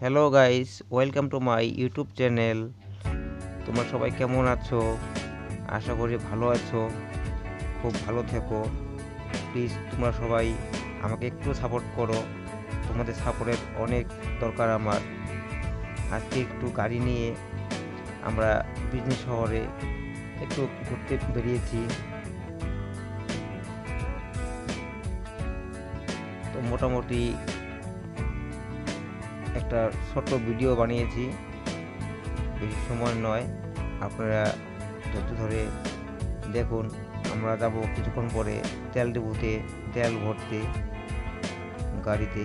Hello guys, welcome to my YouTube channel. তোমরা সবাই কেমন আছো? আশা করি ভালো আছো। খুব ভালো থেকো। প্লিজ তোমরা সবাই আমাকে একটু সাপোর্ট করো। তোমাদের সাপোর্টের অনেক দরকার আমার। আজকে একটু গাড়ি নিয়ে আমরা বিজনেস শহরে একটু ঘুরতে বেরিয়েছি। তো মোটামুটি একটা ছোট্ট ভিডিও বানিয়েছি, বেশি সময় নয়, আপনারা ধৈর্য ধরে দেখুন। আমরা যাব কিছুক্ষণ পরে তেল ডিপুতে তেল ভরতে গাড়িতে।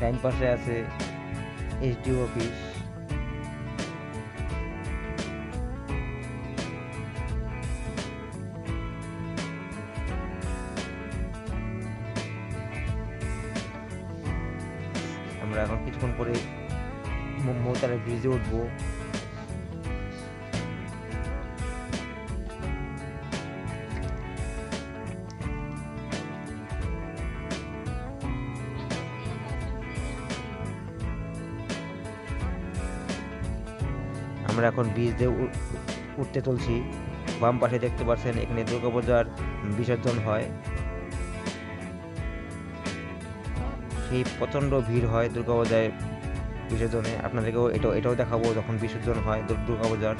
ডাইন পাশে আছে এসডিও অফিস। আমরা এখন কিছুক্ষণ পরে মৌতারা ব্রিজে উঠবো। আমরা এখন ব্রিজ দিয়ে উঠতে চলছি। বাম পাশে দেখতে পাচ্ছেন, এখানে দুর্গাপূজার বিসর্জন হয়। সেই প্রচণ্ড ভিড় হয় দুর্গাপূজায় বিসর্জনে। আপনাদেরকেও এটাও দেখাবো যখন বিসর্জন হয় দুর্গাপূজার।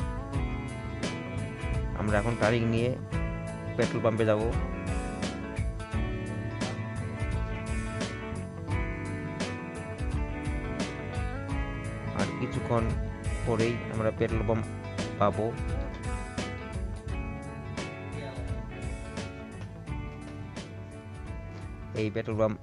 আমরা এখন টার্নিং নিয়ে পেট্রোল পাম্পে যাব। আর কিছুক্ষণ পরেই আমরা পেট্রোল পাম্প পাবো। এই পেট্রোল পাম্প